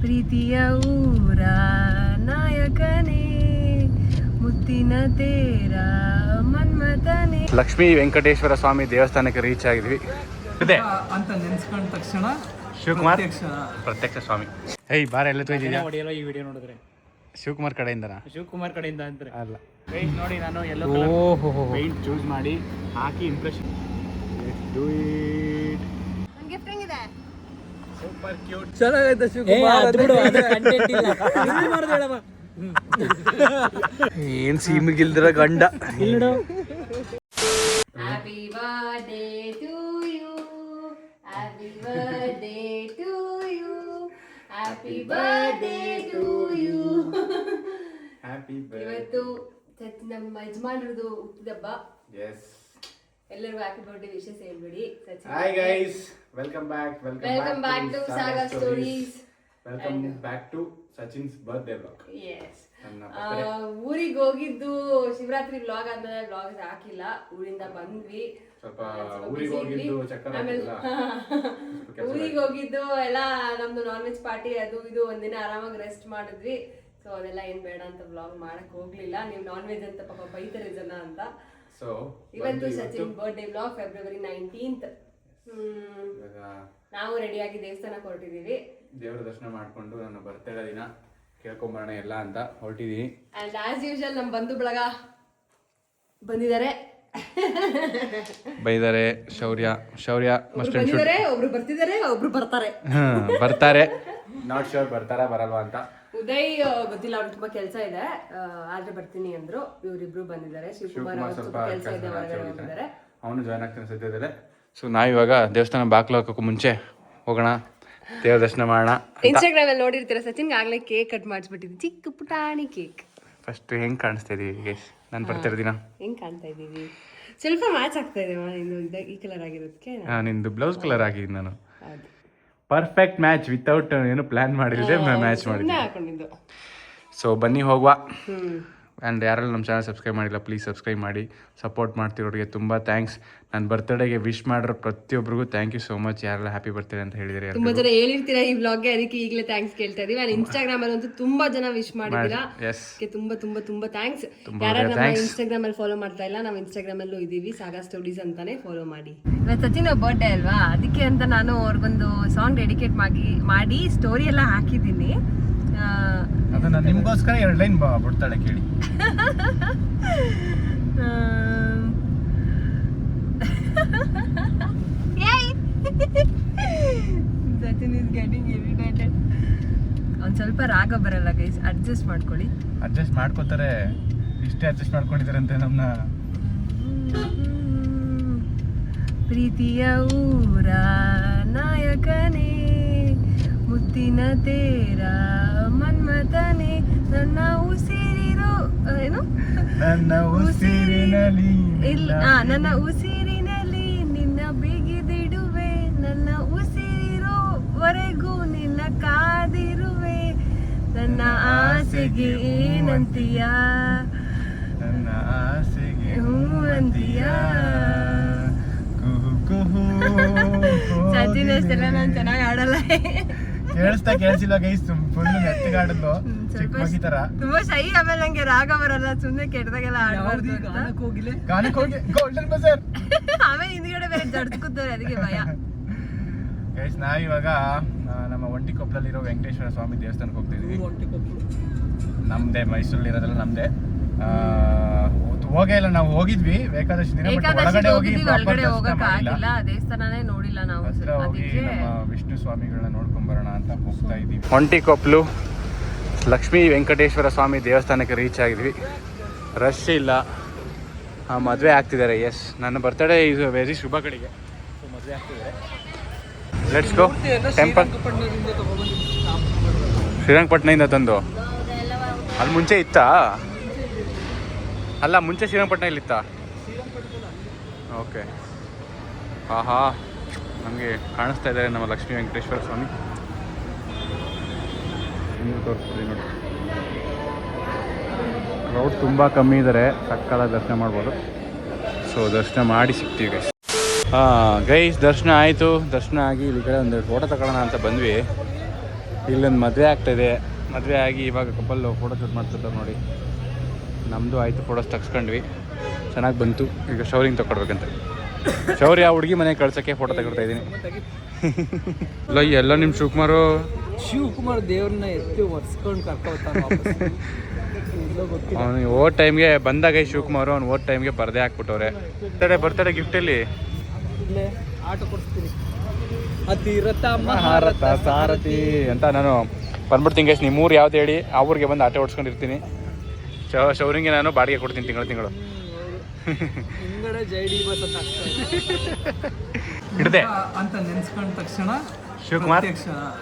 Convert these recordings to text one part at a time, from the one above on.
ಪ್ರೀತಿಯ ಊರ ನಾಯಕನೇ ಮುತ್ತಿನ ತೇರ ಮನ್ಮಥನೇ. ಲಕ್ಷ್ಮೀ ವೆಂಕಟೇಶ್ವರ ಸ್ವಾಮಿ ದೇವಸ್ಥಾನಕ್ಕೆ ರೀಚ್ ಆಗಿದ್ವಿ ಅಂತ ನೆನೆಸ್ಕೊಂಡ ತಕ್ಷಣ ಶಿವಕುಮಾರ್ ಪ್ರತ್ಯಕ್ಷ ಸ್ವಾಮಿ. ಹೇಯ್ ಬಾರ ಎಲ್ಲ ತೊಯ್ದಿದ್ಯಾ ಈ ವಿಡಿಯೋ ನೋಡಿದ್ರೆ ಶಿವಕುಮಾರ್ ಕಡೆಯಿಂದನಾ? ಶಿವಕುಮಾರ್ ಕಡೆಯಿಂದ ಅಂದ್ರೆ ಅಲ್ಲ, ನೋಡಿ ನಾನು ಎಲ್ಲ ಪೇಂಟ್ ಚೂಸ್ ಮಾಡಿ ಹಾಕಿ ಇಂಪ್ರೆಷನ್. Super cute. ಚೆನ್ನಾಗೈತೆ ಶಿವಕುಮಾರ್. ಏನ್ ಸೀಮಿಗಿಲ್ದಿರ ಗಂಡ. Happy birthday to you. Happy birthday to you. Happy birthday to you. Happy ಇವತ್ತು ನಮ್ಮ ಯಜಮಾನ್ರದ್ದು ಹುಟ್ಟಿದಬ್ಬ. ಎಸ್, ಎಲ್ಲರಿಗೂ ಹ್ಯಾಪಿ ಬರ್ತ್ಡೇ ವಿಶಸ್ ಹೇಳ್ಬಿಡಿ. Hi guys, welcome back to Saga Stories. Welcome back to Sachin's birthday vlog. Yes, ಊರಿಗೆ ಹೋಗಿದ್ದು ಶಿವರಾತ್ರಿ ವ್ಲಾಗ್ ಆದ್ಮೇಲೆ vlog ಹಾಕಿಲ್ಲ. ಊರಿಂದ ಬಂದ್ವಿ, ಸ್ವಲ್ಪ ಊರಿಗೆ ಹೋಗಿದ್ದು ಊರಿಗೆ ಹೋಗಿದ್ದು ಎಲ್ಲ ನಮ್ದು ನಾನ್ ವೆಜ್ ಪಾರ್ಟಿ ಅದು ಇದು ಒಂದಿನ ಆರಾಮಾಗಿ ರೆಸ್ಟ್ ಮಾಡಿದ್ವಿ. ಸೊ ಅದೆಲ್ಲ ಏನ್ ಬೇಡ ಅಂತ ವ್ಲಾಗ್ ಮಾಡಕ್ ಹೋಗ್ಲಿಲ್ಲ. ನೀವು ನಾನ್ ವೆಜ್ ಅಂತ ಪಾಪ ಬೈತಾರೆ ಜನ ಅಂತ. ಸೊ ಇವತ್ತು Sachin birthday vlog February 19th. ನಾವು ರೆಡಿಯಾಗಿ ದೇವಸ್ಥಾನಕ್ಕೆ ಹೊರಟಿದೀವಿ. ದೇವರ ದರ್ಶನ ಮಾಡ್ಕೊಂಡು ನನ್ನ ಬರ್ತಡೇ ದಿನ ಕೇಳ್ಕೊಂಬರೋಣ ಎಲ್ಲ ಅಂತ ಹೊರಟಿದೀನಿ. ಅಂಡ್ ಆಸ್ ಯೂಶುವಲ್ ನಮ್ಮ ಬಂಧು ಬಳಗ ಬಂದಿದ್ದಾರೆ. ಬೈದಾರೆ. ಶೌರ್ಯ ಬಂದಿದ್ದಾರೆ, ಒಬ್ರು ಬರ್ತಿದ್ದಾರೆ, ಒಬ್ರು ಬರ್ತಾರೆ. ನಾಟ್ ಶೋರ್ ಬರ್ತಾರಾ ಬರಲ್ವಾ ಅಂತ. ಉದಯ್ ಗೊತ್ತಿಲ್ಲ, ಅವ್ರಿಗೆ ತುಂಬಾ ಕೆಲಸ ಇದೆ, ಆದ್ರೆ ಬರ್ತೀನಿ ಅಂದ್ರು. ಇವರಿಬ್ರು ಬಂದಿದ್ದಾರೆ. ಶಿವಕುಮಾರ್ ಸ್ವಲ್ಪ ಕೆಲಸ ಇದೆ, ಹೊರಗಡೆ ಹೋಗಿದ್ದಾರೆ. ಅವನು ಜಾಯ್ನ್ ಆಗ್ತಾನೆ ಸದ್ಯದಲ್ಲೇ. ಸೊ ನಾವಿವಾಗ ದೇವಸ್ಥಾನ ಬಾಕ್ಲು ಹಾಕೋಕ್ಕೂ ಮುಂಚೆ ಹೋಗೋಣ, ದೇವ್ರ ದರ್ಶನ ಮಾಡೋಣ. ಇನ್ಸ್ಟಾಗ್ರಾಮ್ ಅಲ್ಲಿ ನೋಡಿರ್ತೀರ, ಸಚಿನ್ ಆಗ್ಲೇ ಕೇಕ್ ಕಟ್ ಮಾಡಿಸ್ಬಿಟ್ಟಿದ್ವಿ, ಚಿಕ್ಕ ಪುಟಾಣಿ ಕೇಕ್. ಫಸ್ಟ್ ಹೆಂಗ್ ಕಾಣಿಸ್ತಾ ಇದೀವಿ ನಾನು ಬರ್ತಿರೋ ದಿನ? ಹೆಂಗ್ ಕಾಣ್ತಾ ಇದೀವಿ? ಸ್ವಲ್ಪ ಮ್ಯಾಚ್ ಆಗ್ತಾ ಇದೆ ಈ ಕಲರ್ ಆಗಿರೋದಕ್ಕೆ. ನಿಂದು ಬ್ಲೌಸ್ ಕಲರ್ ಆಗಿದ್ದು ನಾನು ಪರ್ಫೆಕ್ಟ್ ಮ್ಯಾಚ್, ವಿತೌಟ್ ಏನು ಪ್ಲಾನ್ ಮಾಡಿಲ್ಲದೆ ಮ್ಯಾಚ್ ಮಾಡಿದ್ದೆ. ಸೊ ಬನ್ನಿ ಹೋಗುವ. ಆ್ಯಂಡ್ ಯಾರೆಲ್ಲ ನಮ್ಮ ಚಾನಲ್ ಸಬ್ಸ್ಕ್ರೈಬ್ ಮಾಡಿಲ್ಲ, ಪ್ಲೀಸ್ ಸಬ್ಸ್ಕ್ರೈಬ್ ಮಾಡಿ. ಸಪೋರ್ಟ್ ಮಾಡ್ತಿರೋರಿಗೆ ತುಂಬ ಥ್ಯಾಂಕ್ಸ್. ನನ್ನ ಬರ್ತ್ಡೇಗೆ ವಿಶ್ ಮಾಡಿರೋ ಪ್ರತಿಯೊಬ್ಬರಿಗೂ ಥ್ಯಾಂಕ್ ಯು ಸೋ ಮಚ್. ಯಾರೆಲ್ಲ ಹ್ಯಾಪಿ ಬರ್ತ್ಡೇ ಅಂತ ಹೇಳಿದಿರಿ, ತುಂಬಾ ಜನ ಹೇಳಿರ್ತೀರಾ ಈ ವ್ಲಾಗ್ಗೆ, ಅದಕ್ಕೆ ಈಗಲೇ ಥ್ಯಾಂಕ್ಸ್ ಕೇಳ್ತಾ ಇದೀವಿ. ಆ್ಯಂಡ್ ಇನ್ಸ್ಟಾಗ್ರಾಮ್ ಅಲ್ಲಿ ಅಂತೂ ತುಂಬಾ ಜನ ವಿಶ್ ಮಾಡಿದ್ದೀರಾ, ತುಂಬಾ ತುಂಬಾ ತುಂಬಾ ಥ್ಯಾಂಕ್ಸ್. ಯಾರು ನಮ್ಮ ಇನ್ಸ್ಟಾಗ್ರಾಮ್ ಅಲ್ಲಿ ಫಾಲೋ ಮಾಡ್ತಾ ಇಲ್ಲ, ನಾವು ಇನ್ಸ್ಟಾಗ್ರಾಮ್ ಅಲ್ಲೂ ಇದೀವಿ, ಸಾಗಾ ಸ್ಟೋರೀಸ್ ಅಂತಾನೆ ಫಾಲೋ ಮಾಡಿ. ಇವತ್ತು ಸಚಿನ್ ಬರ್ತ್ಡೇ ಅಲ್ವಾ, ಅದಕ್ಕೆ ಅಂತ ನಾನು ಅವ್ರಿಗೊಂದು ಸಾಂಗ್ ಡೆಡಿಕೇಟ್ ಮಾಡಿ ಸ್ಟೋರಿ ಎಲ್ಲ ಹಾಕಿದ್ದೀನಿ. ಅದನ್ನ ನಿಮ್ಗೋಸ್ಕರ 2 ಲೈನ್ ಬಿಡ್ತಾಳೆ ಕೇಳಿ. Sachin is getting irritated. ಒಂದ್ ಸ್ವಲ್ಪ ರಾಗ ಬರಲ್ಲ ಗೈಸ್, ಅಡ್ಜಸ್ಟ್ ಮಾಡ್ಕೊಳ್ಳಿ. ಅಡ್ಜಸ್ಟ್ ಮಾಡ್ಕೋತಾರೆ, ಇಷ್ಟೇ ಅಡ್ಜಸ್ಟ್ ಮಾಡ್ಕೊಂಡಿದಾರಂತೆ ನಮ್ಮನ್ನ. ಪ್ರೀತಿಯ ಊರ ನಾಯಕನೇ ಮುತ್ತಿನ ತೇರ ಮನ್ಮಥನೇ, ನನ್ನ ಉಸಿರಿರೋ ಏನು ನನ್ನ ಉಸಿರಿನಲ್ಲಿ ನನ್ನ ಉಸಿರಿನಲ್ಲಿ ನಿನ್ನ ಬಿಗಿದಿಡುವೆ, ನನ್ನ ಉಸಿರಿರೋವರೆಗೂ ನಿನ್ನ ಕಾದಿರುವೆ, ನನ್ನ ಆಸೆಗೆ ಏನಂತೀಯ, ನನ್ನ ಆಸೆಗೆ ಹೂ ಅಂತೀಯ. ಸಚಿನ್ ಅಷ್ಟೆಲ್ಲ ನಾನು ಚೆನ್ನಾಗಿ ಆಡಲ್ಲ. ಕೇಳಿಸಿಲ್ಲ ಗೈಸ್, ಫುಲ್ ಮೆತ್ತಗಾಡಲು ಚಿಕ್ಕ ಮಗಿ ತರ, ತುಂಬಾ ಶೈ. ಆಮೇಲೆ ನಂಗೆ ರಾಗ ಬರಲ್ಲ, ಸುಮ್ಮನೆ ಕೆಟ್ಟದಾಗೆಲ್ಲ ಆಡ್ಬಾರ್ದು. ಗಾನಕ್ಕೆ ಹೋಗಿ ಗೋಲ್ಡನ್ ಬಜಾರ್ ಆಮೇಲೆ ಹಿಂದ್ಗಡೆ ಬೇರೆ ಜಡ್ಸ್ಕೊತಾರೆ, ಅದಕ್ಕೆ ಭಯ. ಗೈಸ್ ನಾವಿವಾಗ ನಮ್ಮ ಒಂಟಿಕೊಪ್ಪಲಲ್ಲಿರೋ ವೆಂಕಟೇಶ್ವರ ಸ್ವಾಮಿ ದೇವಸ್ಥಾನಕ್ಕೆ ಹೋಗ್ತಿದ್ವಿ. ನಮ್ದೇ, ಮೈಸೂರಲ್ಲಿ ಇರೋದಲ್ಲ ನಮ್ದೇ. ಹೋಗೇ ಇಲ್ಲ, ನಾವು ಹೋಗಿದ್ವಿ ಏಕಾದಶಿ ದಿನ, ಒಳಗಡೆ ಹೋಗಕ್ಕಾಗಿಲ್ಲ, ದೇವಸ್ಥಾನನೇ ನೋಡಿಲ್ಲ ನಾವು. ಅದಕ್ಕೆ ನಮ್ಮ ವಿಷ್ಣು ಸ್ವಾಮಿಗಳನ್ನ ನೋಡ್ಕೊಂಡ್ ಬರೋಣ ಅಂತ ಹೋಗ್ತಾ ಇದೀವಿ. ಒಂಟಿಕೊಪ್ಪಲು ಲಕ್ಷ್ಮೀ ವೆಂಕಟೇಶ್ವರ ಸ್ವಾಮಿ ದೇವಸ್ಥಾನಕ್ಕೆ ರೀಚ್ ಆಗಿದ್ವಿ. ರಶ್ ಇಲ್ಲ, ಮದುವೆ ಆಗ್ತಿದ್ದಾರೆ. ಎಸ್, ನನ್ನ ಬರ್ತಡೇ ಇಸ್ ವೆರಿ ಶುಭ ಕಡೆಗೆ, ಮದುವೆ ಆಗ್ತಿದ್ದಾರೆ. Let's go temple. ಶ್ರೀರಂಗಪಟ್ಟಣದಿಂದ ತಂದು ಅಲ್ಲಿ ಮುಂಚೆ ಇತ್ತಾ? ಅಲ್ಲ, ಮುಂಚೆ ಶ್ರೀರಂಗಪಟ್ಟಣ ಇಲ್ಲಿತ್ತ? ಓಕೆ. ಆಹಾ, ನಮಗೆ ಕಾಣಿಸ್ತಾ ಇದ್ದಾರೆ ನಮ್ಮ ಲಕ್ಷ್ಮೀ ವೆಂಕಟೇಶ್ವರ ಸ್ವಾಮಿ. ಇನ್ನೂ ತೋರಿಸ್ತೀವಿ ನೋಡಿ. ಕ್ರೌಡ್ ತುಂಬ ಕಮ್ಮಿ ಇದ್ದಾರೆ, ಸಕ್ಕತ್ತಾಗಿ ದರ್ಶನ ಮಾಡ್ಬೋದು. ಸೊ ದರ್ಶನ ಮಾಡಿ ಸಿಗ್ತೀವಿ ಗೈಸ್. ಗೈಸ್ ದರ್ಶನ ಆಯಿತು. ದರ್ಶನ ಆಗಿ ಇಲ್ಲಿ ಕಡೆ ಒಂದು ಫೋಟೋ ತಗೊಳ್ಳೋಣ ಅಂತ ಬಂದ್ವಿ. ಇಲ್ಲೊಂದು ಮದುವೆ ಆಗ್ತಾಯಿದೆ. ಮದುವೆ ಆಗಿ ಇವಾಗ ಕಪಲ್ಲು ಫೋಟೋ ಶೂಟ್ ಮಾಡ್ತಿರ್ತಾರೆ ನೋಡಿ. ನಮ್ಮದು ಆಯಿತು, ಫೋಟೋಸ್ ತೆಗ್ಸ್ಕೊಂಡ್ವಿ, ಚೆನ್ನಾಗಿ ಬಂತು. ಈಗ ಶೌರಿಂಗ್ ತೊಗೊಡ್ಬೇಕಂತ. ಶೌರ್ಯ ಹುಡುಗಿ ಮನೆಗೆ ಕಳ್ಸೋಕ್ಕೆ ಫೋಟೋ ತಗೊಳ್ತಾ ಇದ್ದೀನಿ. ಇಲ್ಲ ಎಲ್ಲ ನಿಮ್ಮ ಶಿವಕುಮಾರ್ ದೇವ್ರನ್ನ ಎತ್ತಿ ಒರ್ಸ್ಕೊಂಡು ಕರ್ಕೊತಾನೆ. ಅವನು ಓದ್ ಟೈಮ್ಗೆ ಬಂದಾಗ ಶಿವಕುಮಾರ್ ಅವ್ನು ಓದ್ ಟೈಮ್ಗೆ ಪರದೆ ಹಾಕ್ಬಿಟ್ಟವ್ರೆ. ಬರ್ತಡೆ ಗಿಫ್ಟಲ್ಲಿ ಇಲ್ಲೇ ಆಟೋ ಕೊಡಿಸ್ತೀನಿ. ಅತಿರಥ ಮಹಾರಥ ಸಾರಥಿ ಅಂತ ನಾನು ಬಂದ್ಬಿಡ್ತೀನಿ ಗೈಸ್. ನಿಮ್ಮೂರು ಯಾವ್ದು ಹೇಳಿ ಆ ಊರಿಗೆ ಬಂದು ಆಟೋ ಓಡಿಸ್ಕೊಂಡಿರ್ತೀನಿ. ಶೌರಿಂಗ್ಗೆ ನಾನು ಬಾಡಿಗೆ ಕೊಡ್ತೀನಿ ತಿಂಗಳು. ಹಿಂಗಡೆ ಜೈಡಿ ಬಸ್ ಅಂತ ಹಿಡ್ದೆ ಅಂತ ನೆನ್ಸ್ಕೊಂಡ ತಕ್ಷಣ ಶಿವಕುಮಾರ್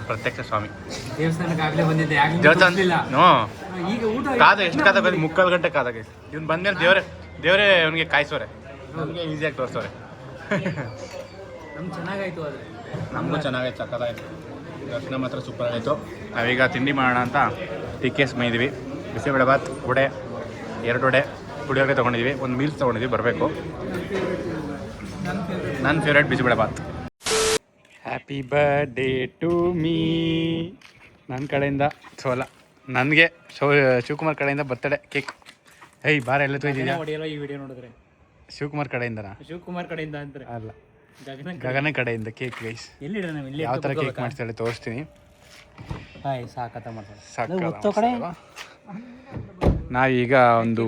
ಪ್ರತ್ಯಕ್ಷ ಸ್ವಾಮಿ ದೇವಸ್ಥಾನಕ್ಕಾಗಲೇ ಬಂದಿದ್ದೆ. ಈಗ ಊಟ ಕಾದ ಎಷ್ಟು ಕಾದ ಬಂದು 3/4 ಗಂಟೆ ಕಾದ ಗೈಸ್. ಇವ್ನು ಬಂದ್ಮೇಲೆ ದೇವರೇ ಅವನಿಗೆ ಕಾಯಿಸೋರೆ, ನಮಗೆ ಈಸಿಯಾಗಿ ತೋರಿಸೋರೆ. ನಮ್ಗೆ ಚೆನ್ನಾಗಾಯ್ತು. ಆದರೆ ನಮಗೂ ಚೆನ್ನಾಗೈತೆ, ಸಕ್ಕತ್ತಾಯಿತು. ದರ್ಶನ ಮಾತ್ರ ಸೂಪರ್ ಆಯಿತು. ನಾವೀಗ ತಿಂಡಿ ಮಾಡೋಣ ಅಂತ TKS ಮೈದ್ವಿ. ಬಿಸಿಬೇಳೆಬಾತ್, ವಡೆ, 2 ವಡೆ, ಪುಳಿಯೋಗರೆ ತೊಗೊಂಡಿದ್ವಿ, ಒಂದು ಮೀಲ್ಸ್ ತೊಗೊಂಡಿದ್ವಿ. ಬರಬೇಕು. ನನ್ನ favourite bisibelebath. Happy birthday to me ನನ್ನ ಕಡೆಯಿಂದ. ಸೋಲ ನನಗೆ ಶಿವಕುಮಾರ್ ಕಡೆಯಿಂದ ಬರ್ತಡೇ ಕೇಕ್. ಏಯ್ ಬಾರ ಎಲ್ಲ ತೊಯ್ದಿದ್ಯಾ? ಈ ವಿಡಿಯೋ ನೋಡಿದ್ರೆ ಶಿವಕುಮಾರ್ ಕಡೆಯಿಂದನಾ? ಶಿವಕುಮಾರ್ ಕಡೆಯಿಂದ ಅಂತಾರೆ. ಅಲ್ಲ, ಗಗನ ಕಡೆಯಿಂದ ಕೇಕ್ ಗೈಸ್. ಎಲ್ಲಿಡ ನಾವು ಇಲ್ಲಿ ಯಾವ ಥರ ಕೇಕ್ ಮಾಡ್ತಾಳೆ ತೋರಿಸ್ತೀನಿ. ಸಾಕತ್ತ ಮಾಡ್ತಾರೆ. ಸಾಕು. ನಾವೀಗ ಒಂದು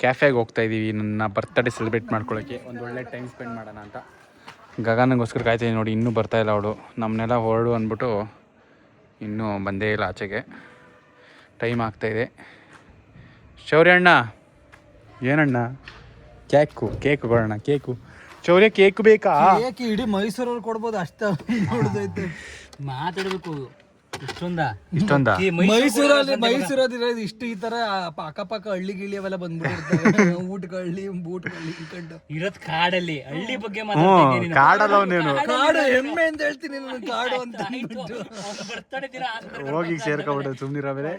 ಕ್ಯಾಫೆಗೆ ಹೋಗ್ತಾ ಇದ್ದೀವಿ ನನ್ನ ಬರ್ತ್ಡೇ ಸೆಲೆಬ್ರೇಟ್ ಮಾಡ್ಕೊಳ್ಳೋಕ್ಕೆ. ಒಂದು ಒಳ್ಳೆ ಟೈಮ್ ಸ್ಪೆಂಡ್ ಮಾಡೋಣ ಅಂತ. ಗಗನಗೋಸ್ಕರ ಕಾಯ್ತಾಯಿದ್ದೀನಿ ನೋಡಿ, ಇನ್ನೂ ಬರ್ತಾಯಿಲ್ಲ ಅವಳು. ನಮ್ಮನ್ನೆಲ್ಲ ಹೊರಡು ಅಂದ್ಬಿಟ್ಟು ಇನ್ನೂ ಬಂದೇ ಇಲ್ಲ ಆಚೆಗೆ. ಟೈಮ್ ಆಗ್ತಾಯಿದೆ. ಶೌರ್ಯ ಅಣ್ಣ, ಏನಣ್ಣ? ಕೇಕು ಕೊಡೋಣ. ಶೌರ್ಯ ಕೇಕ್ ಬೇಕಾ? ಇಡೀ ಮೈಸೂರಲ್ಲಿ ಕೊಡ್ಬೋದು ಅಷ್ಟ ಮಾತಾಡಬೇಕು. ಇಷ್ಟೊಂದ ಮೈಸೂರಲ್ಲಿ ಇಷ್ಟು ಈ ತರ ಅಕ್ಕಪಕ್ಕ ಹಳ್ಳಿ ಗಿಳಿ ಅವೆಲ್ಲ ಬಂದ್ಬಿಟ್ಟಿರ್ತಾರೆ. ಊಟಗಳ್ಳಿ ಬೂಟ್ಗಳ್ಳಿ ಇಟ್ಕೊಂಡು ಇರೋದ್ ಕಾಡಲ್ಲಿ. ಹಳ್ಳಿ ಬಗ್ಗೆ ಕಾಡಲ್ಲ ಅವನೇನು, ಕಾಡು ಹೆಮ್ಮೆ ಅಂತ ಹೇಳ್ತೀನಿ. ಕಾಡು ಅಂತ ಹೋಗಿ ಸೇರ್ಕೊಬಿಟ್ಟು ಸುಮ್ಮನಿರಬೇರೆ.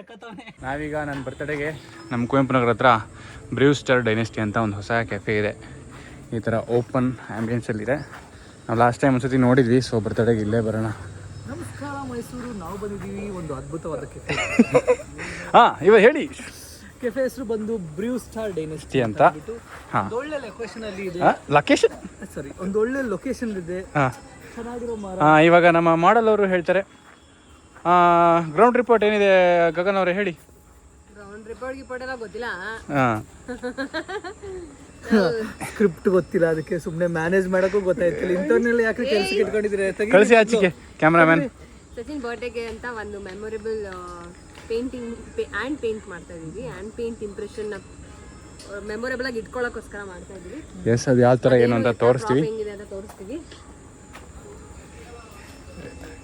ನಾವೀಗ ನನ್ನ ಬರ್ತಡೆಗೆ ನಮ್ಮ ಕುವೆಂಪು ನಗರ ಹತ್ರ ಬ್ರೂಸ್ಟರ್ ಡೈನೆಸ್ಟಿ ಅಂತ ಒಂದು ಹೊಸ ಕೆಫೆ ಇದೆ. ಈ ಥರ ಓಪನ್ ಆ್ಯಂಬಿಯನ್ಸಲ್ಲಿದೆ. ನಾವು ಲಾಸ್ಟ್ ಟೈಮ್ ಒಂದ್ಸತಿ ನೋಡಿದ್ವಿ. ಸೊ ಬರ್ತಡೆಗೆ ಇಲ್ಲೇ ಬರೋಣ. ನಮಸ್ಕಾರ ಮೈಸೂರು, ನಾವು ಬಂದಿದ್ದೀವಿ ಒಂದು ಅದ್ಭುತವಾದ ಕೆಫೆ. ಇವಾಗ ಹೇಳಿ. ಕೆಫೆ ಹೆಸರು ಬಂದು ಬ್ರೂಸ್ಟರ್ ಡೈನೆಸ್ಟಿ ಅಂತ. ಒಳ್ಳೆ ಲೊಕೇಶನ್ ಅಲ್ಲಿ ಇದೆ. ಒಂದು ಒಳ್ಳೆ ಲೊಕೇಶನ್ ಇದೆ. ಚೆನ್ನಾಗಿರೋ ಮರ. ಇವಾಗ ನಮ್ಮ ಮಾಡಲ್ ಅವರು ಹೇಳ್ತಾರೆ. ಗ್ರೌಂಡ್ ರಿಪೋರ್ಟ್ ಏನಿದೆ ಗಗನ್ ಅವರೇ ಹೇಳಿ. ಗ್ರೌಂಡ್ ರಿಪೋರ್ಟ್ ಎಲ್ಲ ಗೊತ್ತಿಲ್ಲ. ಸ್ಕ್ರಿಪ್ಟ್ ಗೊತ್ತಿಲ್ಲ, ಅದಕ್ಕೆ ಸುಮ್ಮನೆ ಮ್ಯಾನೇಜ್ ಮಾಡೋಕ್ಕೂ ಗೊತ್ತಾಯ್ತಿಲ್ಲ. ಇಂಥವ್ರನ್ನೆಲ್ಲ ಯಾಕೆ ಕೆಲಸಕ್ಕೆ ಇಟ್ಕೊಂಡಿದ್ರೆ ಕಳಿಸಿ ಆಚೆಗೆ ಕ್ಯಾಮ್ರಾಮನ್. ಸಚಿನ್ ಬರ್ಡೇಗೆ ಅಂತ ಒಂದು ಮೆಮೊರೇಬಲ್ ಪೇಂಟಿಂಗ್ ಪೇಂಟ್ ಮಾಡ್ತಾ ಇದೀವಿ. ಪೇಂಟ್ ಇಂಪ್ರೆಷನ್ ಮೆಮೊರೇಬಲ್ ಆಗಿ ಇಟ್ಕೊಳ್ಳೋಕ್ಕೋಸ್ಕರ ಮಾಡ್ತಾ ಇದೀವಿ. ಎಸ್, ಅದು ಯಾವ ಥರ ಏನು ಅಂತ ತೋರಿಸ್ತೀವಿ. ಹೆಂಗಿದೆ ಅಂತ ತೋರಿಸ್ತೀವಿ.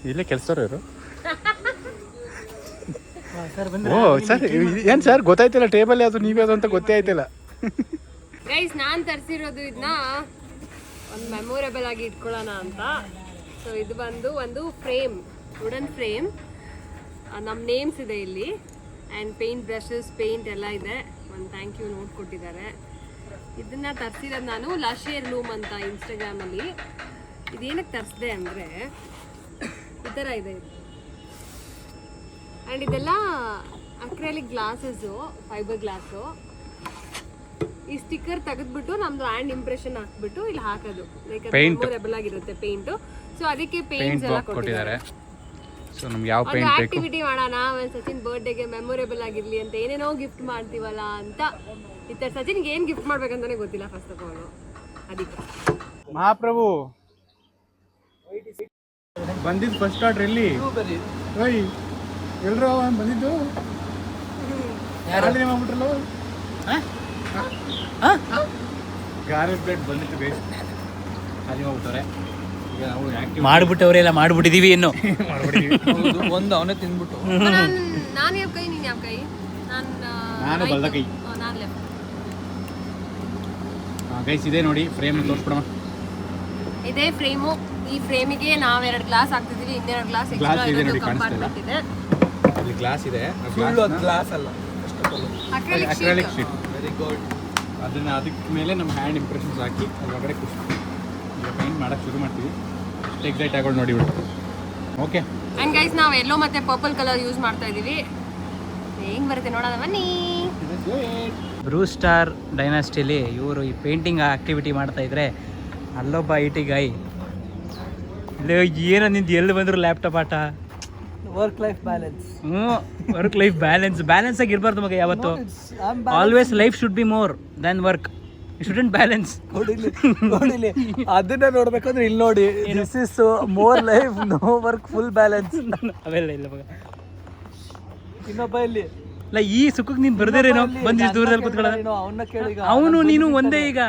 ಇಲ್ಲೇ ಕೆಲಸದವ್ರು ಇವರು. ಸರ್ ಏನು ಸರ್ ಗೊತ್ತಾಯ್ತಿಲ್ಲ. ಟೇಬಲ್ ಯಾವುದು ನೀವ್ಯಾವುದು ಅಂತ ಗೊತ್ತೇ ಆಯ್ತಿಲ್ಲ. ಗೈಸ್, ನಾನು ತರಿಸಿರೋದು ಇದನ್ನ ಒಂದು ಮೆಮೊರೇಬಲ್ ಆಗಿ ಇಟ್ಕೊಳ್ಳೋಣ ಅಂತ. ಸೊ ಇದು ಬಂದು ಒಂದು ಫ್ರೇಮ್, ವುಡನ್ ಫ್ರೇಮ್. ನಮ್ಮ ನೇಮ್ಸ್ ಇದೆ ಇಲ್ಲಿ ಆ್ಯಂಡ್ ಪೇಂಟ್ ಬ್ರಷಸ್, ಪೇಂಟ್ ಎಲ್ಲ ಇದೆ. ಒಂದು ಥ್ಯಾಂಕ್ ಯು ನೋಟ್ ಕೊಟ್ಟಿದ್ದಾರೆ. ಇದನ್ನು ತರಿಸಿರೋದು ನಾನು ಲಶೇರ್ ಲೂಮ್ ಅಂತ ಇನ್ಸ್ಟಾಗ್ರಾಮಲ್ಲಿ. ಇದೇನಕ್ಕೆ ತರಿಸಿದೆ ಅಂದರೆ ಈ ಥರ ಇದೆ ಇದು. ಆ್ಯಂಡ್ ಇದೆಲ್ಲ ಅಕ್ರೆಲಿಕ್ ಗ್ಲಾಸಸ್ಸು, ಫೈಬರ್ ಗ್ಲಾಸು. ಈ ಸ್ಟಿಕ್ಕರ್ ತೆಗೆದ್ಬಿಟ್ಟು ನಮ್ದು ಹ್ಯಾಂಡ್ ಇಂಪ್ರೆಷನ್ ಹಾಕ್ಬಿಟ್ಟು ಇಲ್ಲಿ ಹಾಕೋದು. ಲೈಕ್ ಮೆಮೊರೇಬಲ್ ಆಗಿರುತ್ತೆ ಪೇಂಟು. ಸೊ ಅದಕ್ಕೆ ಪೇಂಟ್ಸ್ ಎಲ್ಲ ಕೊಟ್ಟಿದ್ದಾರೆ. ಸೊ ನಮ್ಗೆ ಯಾವ ಪೇಂಟ್ ಬೇಕು, ಆಕ್ಟಿವಿಟಿ ಮಾಡೋಣ ಸಚಿನ್ ಬರ್ಡೇಗೆ ಮೆಮೊರೇಬಲ್ ಆಗಿರ್ಲಿ ಅಂತ ಏನೇನೋ ಗಿಫ್ಟ್ ಮಾಡ್ತೀವಲ್ಲ ಅಂತ. ಈ ಥರ ಸಚಿನ್ಗೆ ಏನು ಗಿಫ್ಟ್ ಮಾಡ್ಬೇಕಂತಾನೆ ಗೊತ್ತಿಲ್ಲ ಫಸ್ಟ್ ಆಫ್ ಆಲ್. ಅದಕ್ಕೆ ಮಹಾಪ್ರಭು ಬಂದಿದ್ದು ಫಸ್ಟ್ ಆರ್ಡ್ರ್ ಎಲ್ಲಿ? ಎಲ್ಲರೂ ಬಂದಿದ್ದು ಯಾರಾದ್ರೂ ಮಾಡ್ಬಿಟ್ರಲ್ಲ. ಗಾರ್ಲಿಕ್ ಬ್ರೆಡ್ ಬಂದಿತ್ತು ಗೈಸ್, ಖಾಲಿ ಹೋಗ್ಬಿಟ್ಟವ್ರೆ. ಈಗ ನಾವು ಮಾಡ್ಬಿಟ್ಟವ್ರೆಲ್ಲ ಮಾಡ್ಬಿಟ್ಟಿದೀವಿ. ಇನ್ನು ಒಂದು ಅವನೇ ತಿಂದ್ಬಿಟ್ಟು. ನಾನು ಯಾವ ಕೈ, ನೀನು ಯಾವ ಕೈ? ನಾನು ಬಲ್ದ ಕೈ. ನಾನು ಲೆಫ್ಟ್. ಗೈಸ್ ಇದೆ ನೋಡಿ ಫ್ರೇಮ್ ತೋರಿಸ್ಬಿಡಮ್ಮ. ಇದೇ ಫ್ರೇಮು. ಈ ಫ್ರೇಮಿಗೆ ನಾವು 2 ಗ್ಲಾಸ್ ಹಾಕ್ತಿದೀವಿ. ಇನ್ನೆರಡು ಗ್ಲಾಸ್ ಎಕ್ಸ್ಟ್ರಾ ಇರೋದು ಕಂಪಾರ್ಟ್ಮೆಂಟ್ ಇದೆ. ಅಲ್ಲಿ ಗ್ಲಾಸ್ ಇದೆ. ಗ್ಲಾಸ್ ಅಲ್ಲ, ಅಕ್ರಿಲಿಕ್ ಶೀಟ್. Very good. ಅದಕ್ಕೆ ಮೇಲೆ ನಮ್ಮ ಹ್ಯಾಂಡ್ ಇಂಪ್ರೆಷನ್ಸ್ ಹಾಕಿ ಒಳಗಡೆ ಈಗ ಪೇಂಟ್ ಮಾಡೋಕ್ಕೆ ಶುರು ಮಾಡ್ತೀವಿ. ಎಷ್ಟು ಎಕ್ಸೈಟ್ ಆಗೋದು ನೋಡಿ ಬಿಡು. ಓಕೆ. ಆ್ಯಂಡ್ ಗೈಸ್ ನಾವು ಎಲ್ಲೋ ಮತ್ತೆ ಪರ್ಪಲ್ ಕಲರ್ ಯೂಸ್ ಮಾಡ್ತಾ ಇದ್ದೀವಿ. ಹೆಂಗೆ ಬರುತ್ತೆ ನೋಡೋಣ ಬನ್ನಿ. ಬ್ರೂ ಸ್ಟಾರ್ ಡೈನಾಸ್ಟಿಲಿ ಇವರು ಈ ಪೇಂಟಿಂಗ್ ಆಕ್ಟಿವಿಟಿ ಮಾಡ್ತಾ ಇದ್ರೆ ಅಲ್ಲೊಬ್ಬ ಐಟಿ ಗಾಯ್ ಏನೋ ನಿಂದು ಎಲ್ಲಿ ಬಂದ್ರು ಲ್ಯಾಪ್ಟಾಪ್ ಆಟ. Work life balance. Work life balance ಆಗಿ ಇರಬಾರ್ದು ಮಗ ಯಾವತ್ತು. Always life should be more than work. Shouldn't balance. ನೋಡಿಲಿ ಅದನ್ನ ನೋಡ್ಬೇಕಂದ್ರೆ ಇಲ್ಲಿ ನೋಡಿ, this is more life no work full balance. ಅವೆಲ್ಲ ಇಲ್ಲ ಮಗ. ಇನ್ನೊಬ್ಬ ಇಲ್ಲಿ ಇಲ್ಲ ಈ ಸುಖಕ್ಕೆ ನೀನು ಬರ್ದೇರೇನೋ ಬಂದು ಇಷ್ಟು ದೂರದಲ್ಲಿ ಕೂತ್ಕೊಳ್ಳೋದು. ಅವನ್ನ ಕೇಳಿ. ಅವನು ನೀನು ಒಂದೇ ಈಗ.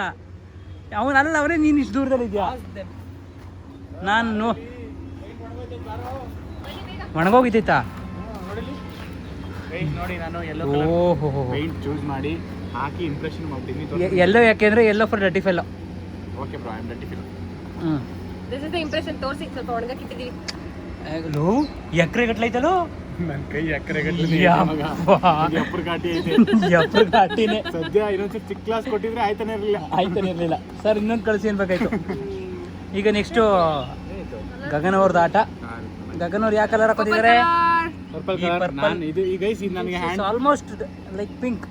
ಅವನಲ್ಲ ಅವರೇ ನೀನು ಇಷ್ಟು ದೂರದಲ್ಲಿ ಇದೆಯಾ. ನಾನು ಒಣಗೋಗಿದ್ದೈತಾ. ನೋಡಿ ನಾನು ಓಹೋ ಪೇಂಟ್ ಚೂಸ್ ಮಾಡಿ ಹಾಕಿ ಇಂಪ್ರೆಷನ್ ಮಾಡ್ತೀನಿ. ಎಲ್ಲೋ ಯಾಕೆಂದ್ರೆ ಎಲ್ಲೋ for dirty fellow. Okay bro, I am dirty fellow. This is the impression. ತೋರಿಸಿ ಸ್ವಲ್ಪ ಒಣಗಕ್ಕಿಟ್ಟಿದ್ದೀವಿ. ಎಕರೆ ಗಟ್ಲೈತಲ್ಲೋ ನನ್ನ ಕೈ ಎಕರೆ ಗಟ್ಟಲೆ ಘಾಟಿನೇ. ಸದ್ಯ ಇನ್ನೊಂದ್ಸರಿ ಚಿಕ್ಕ ಕ್ಲಾಸ್ ಕೊಟ್ಟಿದ್ರೆ ಆಯ್ತಾನೆ ಇರಲಿಲ್ಲ ಸರ್. ಇನ್ನೊಂದು ಕಳಿಸಿ ಅನ್ಬೇಕಾಯ್ತು. ಈಗ ನೆಕ್ಸ್ಟು ಗಗನ್ ಅವ್ರದ್ದು ಆಟ. ಗಗನ್ ಅವ್ರು ಯಾವ ಕಲರ್ ಹಾಕೋತಿದ್ದಾರೆ? ನನಗೆ ಹ್ಯಾಂಡ್ ಆಲ್ಮೋಸ್ಟ್ ಲೈಕ್ ಪಿಂಕ್.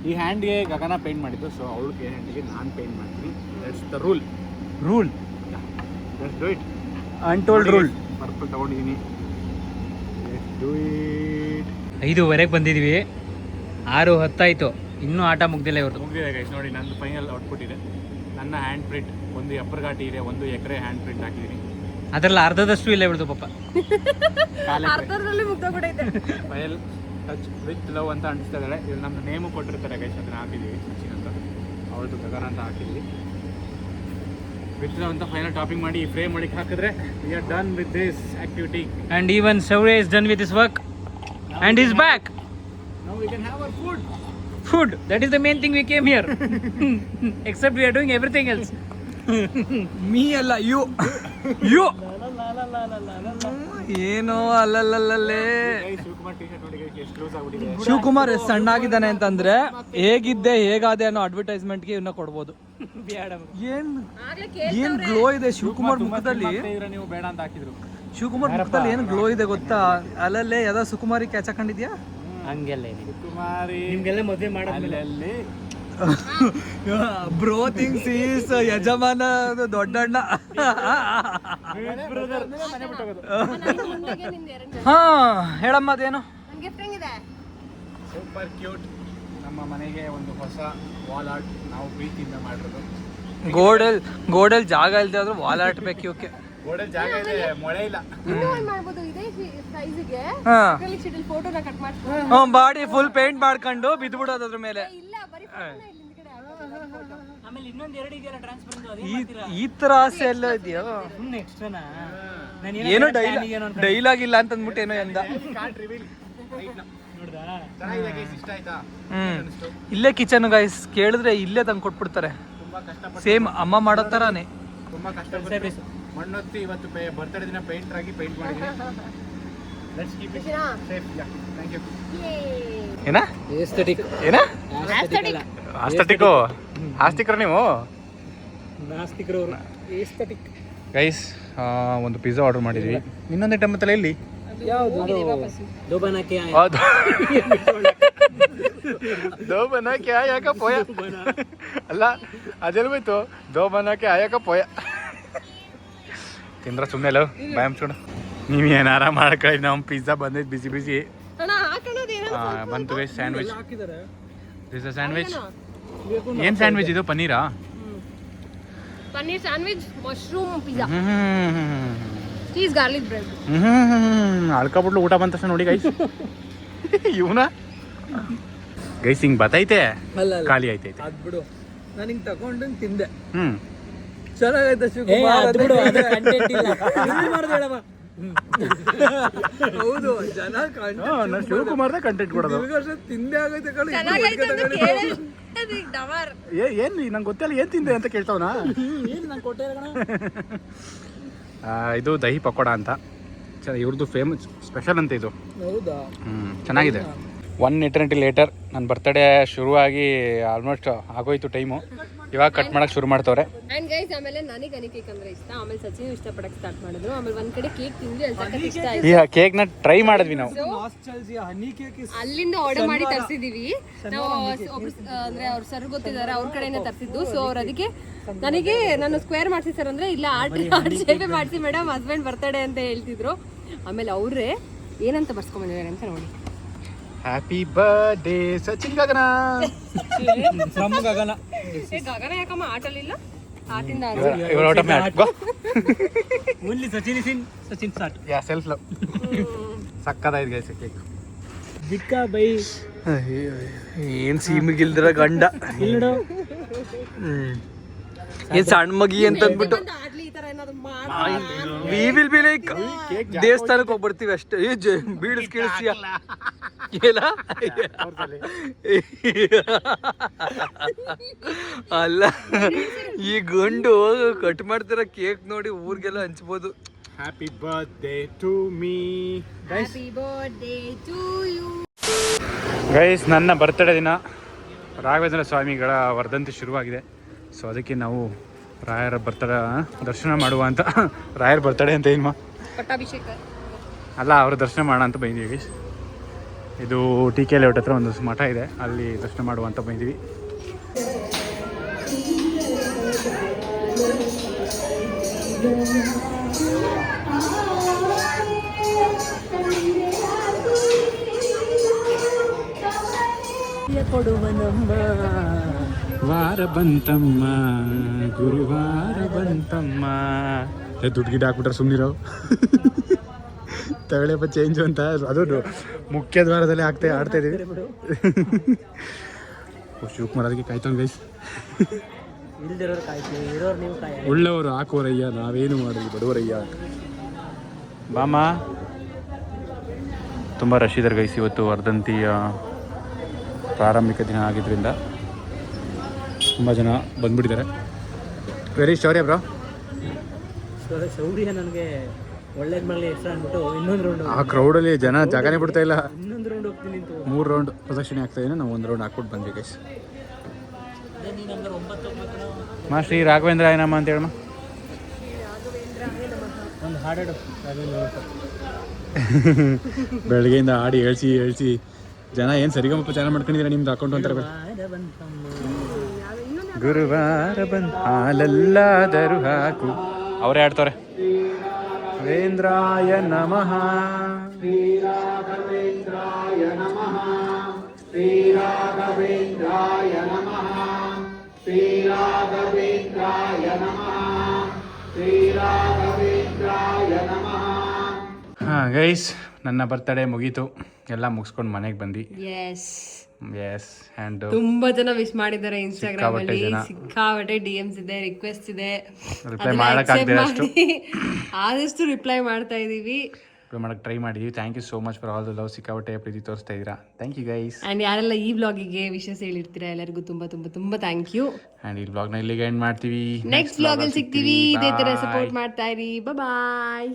ಈ ಹ್ಯಾಂಡ್ಗೆ ಗಗನ ಪೇಂಟ್ ಮಾಡಿದ್ದು, ಸೊ ಅವಳಿಗೆ ಹ್ಯಾಂಡ್ಗೆ ನಾನು ಪೇಂಟ್ ಮಾಡ್ತೀನಿ. That's the rule. Let's do it. Untold rule. Purple ತಗೊಂಡಿದ್ದೀನಿ. Let's do it. 5:30 ಬಂದಿದ್ವಿ. 6:10 ಇನ್ನೂ ಆಟ ಮುಗ್ದಿಲ್ಲ ಇವ್ರದ್ದು. ಮುಗಿದಿದೆ ಗೈಸ್. ನೋಡಿ ನಂದು ಫೈನಲ್ ಔಟ್ಪುಟ್ ಇದೆ. ನನ್ನ ಹ್ಯಾಂಡ್ ಪ್ರಿಂಟ್ ಒಂದು ಎಪ್ಪರ್ ಘಾಟಿ ಇದೆ, 1 ಎಕರೆ ಹ್ಯಾಂಡ್ ಪ್ರಿಂಟ್ ಹಾಕಿದ್ದೀನಿ. ಅದರಲ್ಲಿ ಅರ್ಧದಷ್ಟು ಇಲ್ಲ ಇವ್ರದ್ದು ಪಾಪ. ಅರ್ಧದಲ್ಲಿ ಮುಗ್ದೋಗ್ಬಿಟ್ಟೈತೆ. ಫೈನಲ್ ಟಚ್ ವಿತ್ ಲವ್ ಅಂತ ಅನಿಸ್ತಾ ಇದ್ದಾಳೆ. ಇಲ್ಲಿ ನಮ್ದು ನೇಮು ಕೊಟ್ಟಿರ್ತಾರೆ ಗೈಸ್, ಅದನ್ನ ಹಾಕಿದ್ದೀವಿ. ಸಚಿನ್ ಅಂತ, ಅವಳದು ಗಗನ ಅಂತ ಹಾಕಿದ್ವಿ. ವಿತ್ ಲವ್ ಅಂತ ಫೈನಲ್ ಟಾಪಿಂಗ್ ಮಾಡಿ ಫ್ರೇಮ್ ಮಾಡಿ ಹಾಕಿದ್ರೆ we are done with this activity. And even Saurya is done with his work and he's back. Now we can have our Food. That is the main thing we came here. Except we are doing everything else. Me ಅಲ್ಲ you. ಏನೋ ಅಲ್ಲಲ್ಲೇ. Shivakumar T shirt ನೋಡಿ ಎಷ್ಟು loose ಆಗ್ಬಿಟ್ಟಿದೆ. ಶಿವಕುಮಾರ್ ಎಷ್ಟು ಸಣ್ಣಾಗಿದ್ದಾನೆ ಅಂತಂದ್ರೆ ಹೇಗಿದ್ದೆ ಹೇಗಾದೆ ಅನ್ನೋ ಅಡ್ವರ್ಟೈಸ್ಮೆಂಟ್ಗೆ ಇವನ್ನ ಕೊಡ್ಬೋದು. ಏನ್ ಗ್ಲೋ ಇದೆ ಶಿವಕುಮಾರ್ ಮುಖದಲ್ಲಿ. ನೀವು ಬೇಡ ಅಂತ ಹಾಕಿದ್ರು. ಶಿವಕುಮಾರ್ ಮುಖದಲ್ಲಿ ಏನು ಗ್ಲೋ ಇದೆ ಗೊತ್ತಾ? ಅಲ್ಲಲ್ಲೇ ಯಾವ್ದೋ ಸುಕುಮಾರಿ ಕ್ಯಾಚ್ ಹಾಕೊಂಡಿದ್ಯಾ? ಹಂಗೆಲ್ಲ ಶಿವಕುಮಾರಿ ನಿಮ್ಗೆಲ್ಲ ಮದುವೆ ಮಾಡೋದ್ರಲ್ಲಿ ಬ್ರೋ ಥಿಂಗ್ಸ್ ಈಸ್ ಯಜಮಾನ ದೊಡ್ಡಣ್ಣ. ಹಾ ಹೇಳಮ್ಮ ಅದೇನು. Super cute. ನಮ್ಮ ಮನೆಗೆ ಒಂದು ಹೊಸ ವಾಲ್ ಆರ್ಟ್ ನಾವು ಪ್ರೀತಿಯಿಂದ ಮಾಡಿರೋದು. ಗೋಡೆಲ್ ಜಾಗ ಇಲ್ದೆ ಆದ್ರೂ ವಾಲ್ ಆರ್ಟ್ ಬೇಕು ಇವಕ್ಕೆ. ಗೋಡೆ ಜಾಗ ಇದೆ, ಮೊಳೆ ಇಲ್ಲ. ಬಾಡಿ ಫುಲ್ ಪೇಂಟ್ ಮಾಡ್ಕೊಂಡು ಬಿದ್ಬಿಡೋದು ಅದ್ರ ಮೇಲೆ. ಈ ತರ ಆಸೆ ಎಲ್ಲ ಇದೆಯೋ? ಏನೋ ಡೈಲಾಗ್ ಇಲ್ಲ ಅಂತ ಅಂದ್ಬಿಟ್ಟು ಏನೋ ಎಂದ. ಇಲ್ಲೇ ಕಿಚನ್ ಗೈಸ್, ಕೇಳಿದ್ರೆ ಇಲ್ಲೇ ತಂದು ಕೊಟ್ಬಿಡ್ತಾರೆ. ಸೇಮ್ ಅಮ್ಮ ಮಾಡೋ ತರಾನೇ. ತುಂಬಾ ಕಷ್ಟ ಮಣ್ಣೊತ್ತಿ ಇವತ್ತು ಬರ್ತಡೇ ದಿನ ಪೇಂಟರ್ ಆಗಿ ಪೇಂಟ್ ಮಾಡಿದ್ದೀನಿ. Let's keep it safe. Thank you. ಏನ ಏಸ್ಥೆಟಿಕ್. ಏನ ಆಸ್ಥೆಟಿಕ್. ಆಸ್ತಿಕರು ನೀವು? ನಾಸ್ತಿಕರು. ಏಸ್ಥೆಟಿಕ್. ಗೈಸ್ ಒಂದು ಪಿಜ್ಜಾ ಆರ್ಡರ್ ಮಾಡಿದ್ವಿ. ಇನ್ನೊಂದು ಐಟಮ್ ತಲೆ ಇಲ್ಲಿ ಯಾವುದು? ದೋ ಬನಾಕೆ ಆಯಾಕ ಪೋಯ ಅಲ್ಲ, ಅದೆಲ್ಲ ಹೋಯ್ತು. ದೋ ಬನಾಕೆ ಆಯಾಕ ಪೋಯ ತಿಂದ್ರ ಸುಮ್ಮನೆ ಬಾಯ್ ಮುಚ್ಕೊಂಡು. ನೀವು ಏನಾರ ಮಾಡ್ಕೊಳ್ಳಿ. ನಮ್ಮ ಪಿಜ್ಜಾ ಬಂದೈತೆ ಬಿಸಿ ಬಿಸಿ. ಬಂತು guys sandwich. This a sandwich. ಏನ್ ಸ್ಯಾಂಡ್ವಿಚ್ ಇದು? ಪನ್ನೀರಾ? Paneer sandwich, mushroom pizza, cheese garlic bread. ಅಳ್ಕೊಬಿಟ್ಲು ಊಟ ಬಂದ ತಕ್ಷಣ ನೋಡಿ ಗೈಸ್. ಇವನ ಗೈಸ್ ಹಿಂಗ್ ಬತ್ತೈತೆ, ಖಾಲಿ ಆಯ್ತೈತೆ. ಅದ್ ಬಿಡು, ನಾನು ಹಿಂಗ್ ತಗೊಂಡು ತಿಂದೆ. ಚೆನ್ನಾಗೈತೆ ಶಿವಕುಮಾರ್. ಹೌದು, ಜನ ಶಿವಕುಮಾರ್ದ ಕಂಟೆಂಟ್ ಕೊಡೋದು. ತಿಂದೆ ಆಗೈತೆ ಏನ್ ನಂಗೆ ಗೊತ್ತಿಲ್ಲ ಏನ್ ತಿಂದೆ ಅಂತ ಕೇಳ್ತಾವನ. ಇದು ದಹಿ ಪಕೋಡ ಅಂತ ಇವ್ರದ್ದು ಫೇಮಸ್ ಸ್ಪೆಷಲ್ ಅಂತ ಇದು. ಹೌದಾ? ಚೆನ್ನಾಗಿದೆ. 1 ಎಟರ್ನಿಟಿ ಲೇಟರ್ ನನ್ನ ಬರ್ತಡೇ ಶುರುವಾಗಿ ಆಲ್ಮೋಸ್ಟ್ ಆಗೋಯ್ತು ಟೈಮು. ಇವಾಗ ಕಟ್ ಮಾಡಕ್ ಶುರು ಮಾಡ್ತವ್ರೆ. ಅಂಡ್ ಗೈಸ್ ಆಮೇಲೆ ನನಗೆ ಹನಿ ಕೇಕ್ ಅಂದ್ರೆ ಇಷ್ಟ, ಆಮೇಲೆ ಸಚಿನ್ ಇಷ್ಟಪಡಕ್ಕೆ ಸ್ಟಾರ್ಟ್ ಮಾಡಿದ್ರು. ಆಮೇಲೆ ಒಂದ್ ಕಡೆ ಕೇಕ್ ತಿಂದ್ವಿ, ಅದು ಸಖತ್ ಇಷ್ಟ ಆಯ್ತು. ಈ ಕೇಕ್ ನ ಟ್ರೈ ಮಾಡಿದ್ವಿ ನಾವು. ಅಲ್ಲಿಂದ ಆರ್ಡರ್ ಮಾಡಿ ತರಿಸಿದೀವಿ ನಾವು. ಅಂದ್ರೆ ಅವ್ರು ಸರ್ ಗೊತ್ತಿದ್ದಾರೆ, ಅವ್ರ ಕಡೆನೇ ತರಿಸಿದ್ದು. ಸೊ ಅವ್ರು ಅದಕ್ಕೆ ನನಗೆ ನಾನು ಸ್ಕ್ವೇರ್ ಮಾಡಿಸಿ ಸರ್ ಅಂದ್ರೆ ಇಲ್ಲ ಆರ್ಟ್ ಶೇಪೇ ಮಾಡಿಸಿ ಮೇಡಮ್, ಹಸ್ಬೆಂಡ್ ಬರ್ತಡೇ ಅಂತ ಹೇಳ್ತಿದ್ರು. ಆಮೇಲೆ ಅವ್ರೇ ಏನಂತ ಬರ್ಸ್ಕೊಂಡ್ಬಂದಿದ್ದಾರೆ ಅಂತ ನೋಡಿ. Happy birthday Sachin Gagana. ಗಗನ ಗಗನ ಯಾಕಮ್ಮ ಆಟಲಿಲ್ಲ, ಆಟಿಂದ ಓನ್ಲಿ ಸಚಿನ್ ಸಾಟ್. Yeah self love. ಸಕ್ಕದಾಯ್ತು ಗೈಸ್ ಕೇಕ್. ದಿಕ್ಕ ಬೈ ಏನ್ ಸೀಮಿಗಿಲ್ದಿರ ಗಂಡ ಏನ್ ಸಣ್ಣ ಮಗಿ ಅಂತ ಅಂದ್ಬಿಟ್ಟು ಆಡ್ಲಿ ಈ ತರ ಏನಾದ್ರು ವಿ ವಿಲ್ ಬಿ ಲೈಕ್ ದೇವಸ್ಥಾನಕ್ಕೆ ಹೋಗ್ಬಿಡ್ತೀವಿ ಅಷ್ಟೇ. ಬೀಳಿಸ್ ಕೇಳಿಸ್ತೀಯ ಏನ ಅಲ್ಲ, ಈ ಗಂಡು ಕಟ್ ಮಾಡ್ತಿರೋ ಕೇಕ್ ನೋಡಿ ಊರಿಗೆಲ್ಲ ಹಂಚ್ಬೋದು. Happy birthday to me. Happy birthday to you. Guys ನನ್ನ ಬರ್ತಡೇ ದಿನ ರಾಘವೇಂದ್ರ ಸ್ವಾಮಿಗಳ ವರ್ಧಂತಿ ಶುರುವಾಗಿದೆ. ಸೊ ಅದಕ್ಕೆ ನಾವು ರಾಯರ ಬರ್ತಡೇ ದರ್ಶನ ಮಾಡುವ ಅಂತ, ರಾಯರ ಬರ್ತಡೇ ಅಂತ ಏನು ಪಟ್ಟಾಭಿಷೇಕ ಅಲ್ಲ, ಅವ್ರ ದರ್ಶನ ಮಾಡೋಣ ಅಂತ ಬಂದಿದ್ದೀವಿ ಗೈಸ್. ಇದು ಟಿ ಕೆ ಲೇಔಟ್ ಹತ್ರ ಒಂದು ಮಠ ಇದೆ, ಅಲ್ಲಿ ದರ್ಶನ ಮಾಡುವ ಅಂತ ಬಂದಿದ್ದೀವಿ. ವಾರ ಬಂತಮ್ಮ ಗುರುವಾರ ಬಂತಮ್ಮ. ದುಡ್ಡು ಗಿಡ ಹಾಕ್ಬಿಟ್ರೆ ಸುಮ್ಮನಿರೋ ತಗೊಳ್ಳಿಯಪ್ಪ ಚೇಂಜ್ ಅಂತ. ಅದು ಮುಖ್ಯ ದ್ವಾರದಲ್ಲಿ ಆಡ್ತಾ ಇದೀವಿ. ಶಿವಕುಮಾರ್ ಅದಕ್ಕೆ ಕಾಯ್ತಾವ್ ಗೈಸ್. ಒಳ್ಳೆಯವರು ಹಾಕುವರಯ್ಯ, ನಾವೇನು ಮಾಡಲಿ ಬಡವರಯ್ಯ. ಬಾಮ ತುಂಬ ರಶ್ ಇದ್ದಾರೆ ಗೈಸ್. ಇವತ್ತು ವರ್ಧಂತಿಯ ಪ್ರಾರಂಭಿಕ ದಿನ ಆಗಿದ್ದರಿಂದ ತುಂಬ ಜನ ಬಂದ್ಬಿಟ್ಟಿದ್ದಾರೆ. Very sorry bro. ಶೌರ್ಯ ನನಗೆ ಒಳ್ಳೇದು ಮಾಡಲಿ ಎಷ್ಟು ಅಂದ್ಬಿಟ್ಟು ಇನ್ನೊಂದು ರೌಂಡ್ ಆ ಕ್ರೌಡಲ್ಲಿ ಜನ ಜಾಗನೇ ಬಿಡ್ತಾ ಇಲ್ಲ. ಇನ್ನೊಂದು ರೌಂಡ್ ಹೋಗ್ತೀನಿ ಅಂತ 3 ರೌಂಡ್ ಪ್ರದಕ್ಷಿಣೆ ಆಗ್ತಾ ಇದೆ. ನಾವು 1 ರೌಂಡ್ ಹಾಕ್ಬಿಟ್ಟು ಬಂದ್ವಿ ಗೈಸ್. ಮಾ ಶ್ರೀ ರಾಘವೇಂದ್ರ ಏನಮ್ಮ ಅಂತ ಹೇಳಮ್ಮ. ಒಂದು ಹಾಡಾಡು ಬೆಳಗ್ಗೆಯಿಂದ ಹಾಡಿ ಹೇಳ್ಸಿ ಜನ ಏನು ಸರಿಗಮಪ್ಪ ಚಾನಲ್ ಮಾಡ್ಕೊಂಡಿದ್ದೀರಾ ನಿಮ್ದು ಅಕೌಂಟ್ ಅಂತಾರೆ. ಗುರುವಾರ ಬಂದ ಹಾಲೆಲ್ಲಾದರೂ ಹಾಕು ಅವರೇ ಆಡ್ತಾರೆ. ವೇಂದ್ರಾಯ ನಮಃ ಶ್ರೀರಾಘವೇಂದ್ರಾಯ ನಮಃ ಶ್ರೀರಾಘವೇಂದ್ರಾಯ ನಮಃ ಶ್ರೀರಾಘವೇಂದ್ರಾಯ ನಮಃ ಶ್ರೀರಾಘವೇಂದ್ರಾಯ ನಮಃ. ಹಾಂ ಗೈಸ್, ನನ್ನ ಬರ್ತಡೇ ಮುಗೀತು. ಎಲ್ಲ ಮುಗಿಸ್ಕೊಂಡು ಮನೆಗೆ ಬಂದು. ಎಸ್ ಆ್ಯಂಡ್ ತುಂಬಾ ಜನ ವಿಶ್ ಮಾಡಿದ್ದಾರೆ ಇನ್ಸ್ಟಾಗ್ರಾಮ್ ಅಲ್ಲಿ. ಸಿಕ್ಕಾಪಟ್ಟೆ DMs ಇದೆ, ರಿಕ್ವೆಸ್ಟ್ ಇದೆ. ರಿಪ್ಲೈ ಮಾಡೋಕ್ಕಾಗದೆ ಆದಷ್ಟು ರಿಪ್ಲೈ ಮಾಡ್ತಾ ಇದೀವಿ, ರಿಪ್ಲೈ ಮಾಡೋಕ್ಕೆ ಟ್ರೈ ಮಾಡಿದ್ವಿ. Thank you so much for all the love. ಸಿಕ್ಕಾಪಟ್ಟೆ ಪ್ರೀತಿ ತೋರಿಸ್ತಾ ಇದ್ದೀರಾ. Thank you guys. ಆ್ಯಂಡ್ ಯಾರೆಲ್ಲ ಈ ವ್ಲಾಗಿಗೆ ವಿಶಸ್ ಹೇಳಿರ್ತೀರಾ ಎಲ್ಲರಿಗೂ ತುಂಬ ತುಂಬ ತುಂಬ ಥ್ಯಾಂಕ್ ಯು. ಆ್ಯಂಡ್ ಈ ವ್ಲಾಗ್ನ ಇಲ್ಲಿಗೆ ಎಂಡ್ ಮಾಡ್ತೀವಿ. ನೆಕ್ಸ್ಟ್ ವ್ಲಾಗಲ್ಲಿ ಸಿಗ್ತೀವಿ. ಇದೇ ಥರ ಸಪೋರ್ಟ್ ಮಾಡ್ತಾ ಇರಿ. ಬಾಯ್.